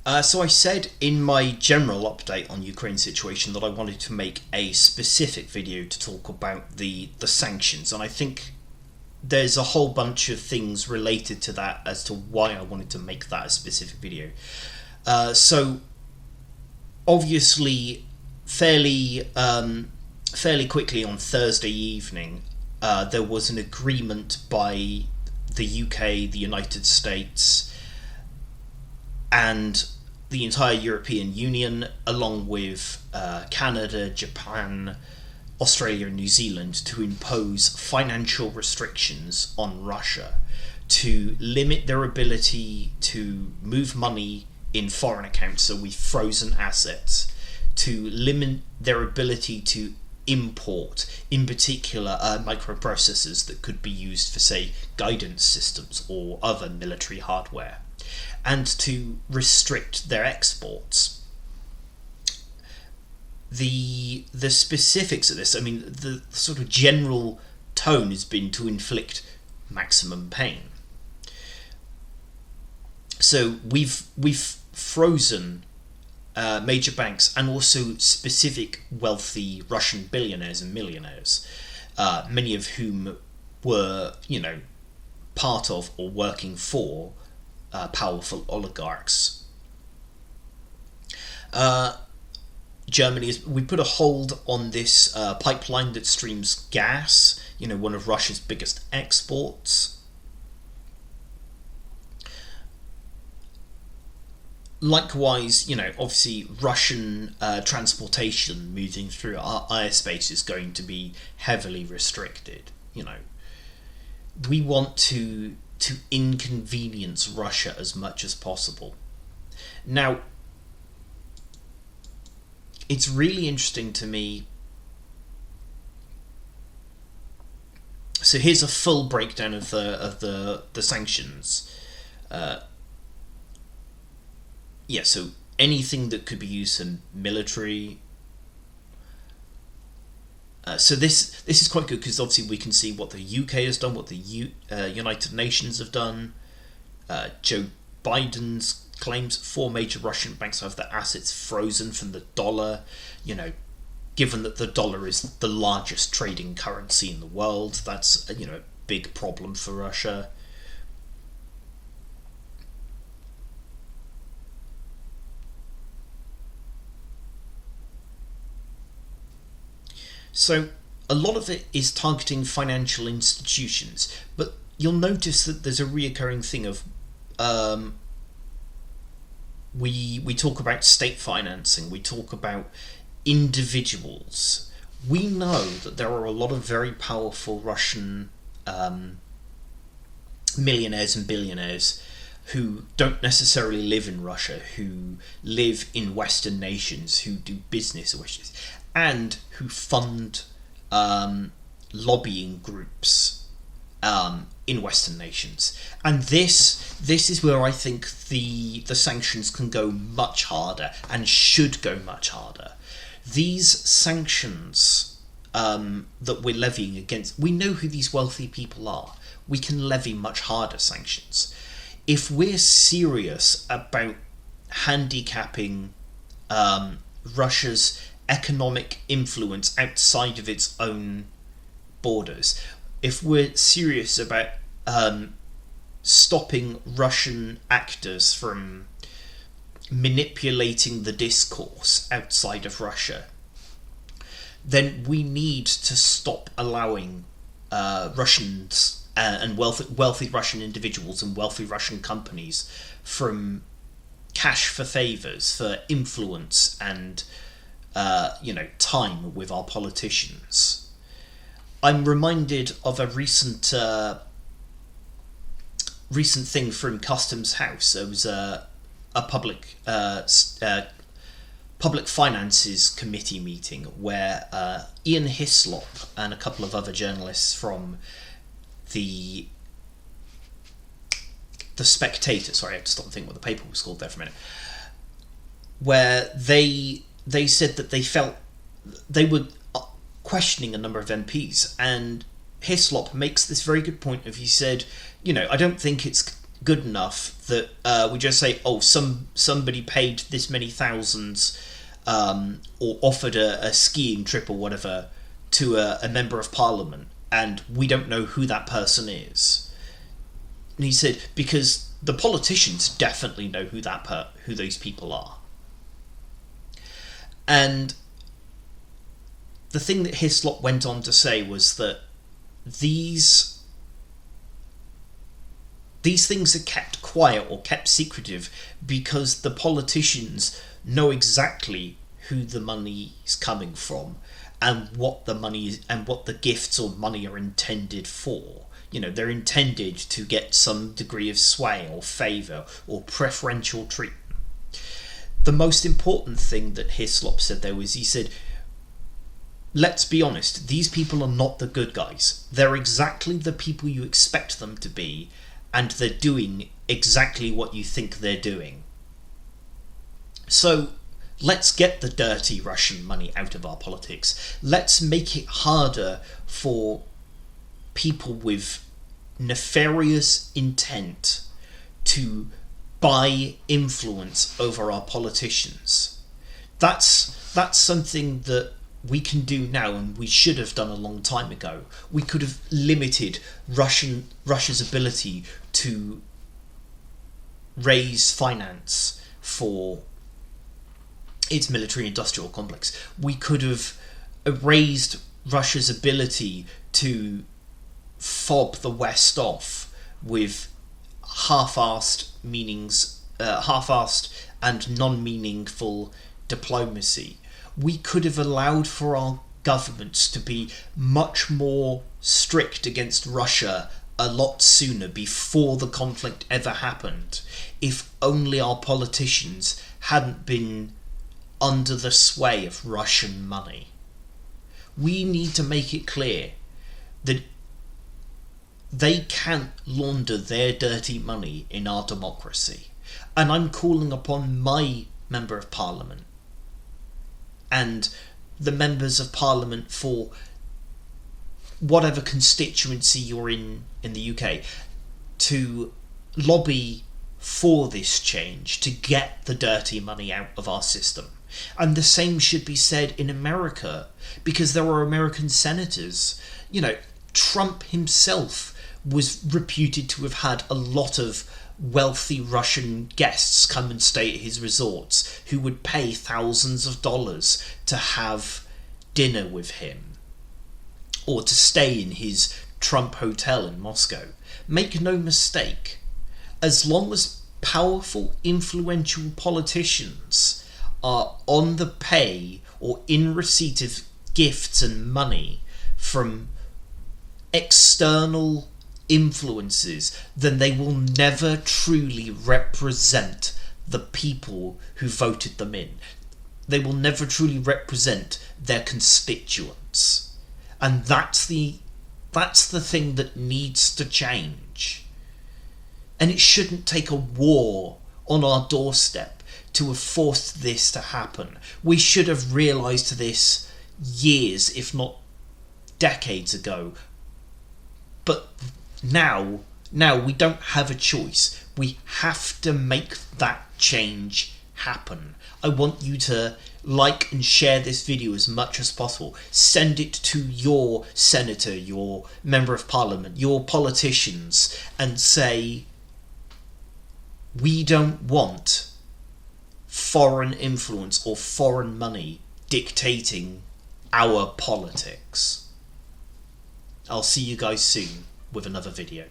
So I said in my general update on Ukraine situation that I wanted to make a specific video to talk about the sanctions, and I think there's a whole bunch of things related to that as to why I wanted to make that a specific video. So obviously, fairly quickly on Thursday evening, there was an agreement by the UK, the United States, and the entire European Union, along with Canada, Japan, Australia, and New Zealand, to impose financial restrictions on Russia to limit their ability to move money in foreign accounts, so with frozen assets, to limit their ability to import, in particular, microprocessors that could be used for, say, guidance systems or other military hardware, and to restrict their exports. The specifics of this, I mean, the sort of general tone has been to inflict maximum pain. So we've frozen major banks and also specific wealthy Russian billionaires and millionaires, many of whom were, part of or working for powerful oligarchs. Germany we put a hold on this pipeline that streams gas, one of Russia's biggest exports. Likewise, obviously Russian transportation moving through our airspace is going to be heavily restricted. We want to inconvenience Russia as much as possible. Now, it's really interesting to me. So here's a full breakdown of the sanctions. So anything that could be used in military. So this is quite good because obviously we can see what the UK has done, what the United Nations have done. Joe Biden's claims 4 major Russian banks have their assets frozen from the dollar. Given that the dollar is the largest trading currency in the world, that's a big problem for Russia. So a lot of it is targeting financial institutions, but you'll notice that there's a reoccurring thing of we talk about state financing, we talk about individuals. We know that there are a lot of very powerful Russian millionaires and billionaires who don't necessarily live in Russia, who live in Western nations, who do business with, and who fund lobbying groups in Western nations. And this is where I think the sanctions can go much harder and should go much harder. These sanctions that we're levying against, we know who these wealthy people are. We can levy much harder sanctions. If we're serious about handicapping Russia's economic influence outside of its own borders, if we're serious about stopping Russian actors from manipulating the discourse outside of Russia, then we need to stop allowing Russians and wealthy Russian individuals and wealthy Russian companies from cash for favours, for influence and time with our politicians. I'm reminded of a recent thing from Customs House. There was a public finances committee meeting where Ian Hislop and a couple of other journalists from the Spectator, sorry, I have to stop and think what the paper was called there for a minute, where they said that they felt they were questioning a number of MPs, and Hislop makes this very good point of, he said, I don't think it's good enough that we just say, oh, somebody paid this many thousands, or offered a skiing trip or whatever to a member of parliament, and we don't know who that person is. And he said, because the politicians definitely know who those people are. And the thing that Hislop went on to say was that these things are kept quiet or kept secretive because the politicians know exactly who the money is coming from and what the money is, and what the gifts or money are intended for. They're intended to get some degree of sway or favour or preferential treatment. The most important thing that Hislop said there was, he said, let's be honest, these people are not the good guys. They're exactly the people you expect them to be, and they're doing exactly what you think they're doing. So let's get the dirty Russian money out of our politics. Let's make it harder for people with nefarious intent to buy influence over our politicians. That's something that we can do now, and we should have done a long time ago. We could have limited Russia's ability to raise finance for its military-industrial complex. We could have erased Russia's ability to fob the West off with half-assed and non-meaningful diplomacy. We could have allowed for our governments to be much more strict against Russia a lot sooner, before the conflict ever happened, if only our politicians hadn't been under the sway of Russian money. We need to make it clear that they can't launder their dirty money in our democracy. And I'm calling upon my Member of Parliament and the members of Parliament for whatever constituency you're in the UK to lobby for this change, to get the dirty money out of our system. And the same should be said in America, because there are American senators. Trump himself was reputed to have had a lot of wealthy Russian guests come and stay at his resorts who would pay thousands of dollars to have dinner with him or to stay in his Trump hotel in Moscow. Make no mistake, as long as powerful, influential politicians are on the pay or in receipt of gifts and money from external influences, then they will never truly represent the people who voted them in. They will never truly represent their constituents. And that's the thing that needs to change. And it shouldn't take a war on our doorstep to have forced this to happen. We should have realised this years, if not decades ago. But now we don't have a choice. We have to make that change happen. I want you to like and share this video as much as possible. Send it to your senator, your member of parliament, your politicians, and say, we don't want foreign influence or foreign money dictating our politics. I'll see you guys soon with another video.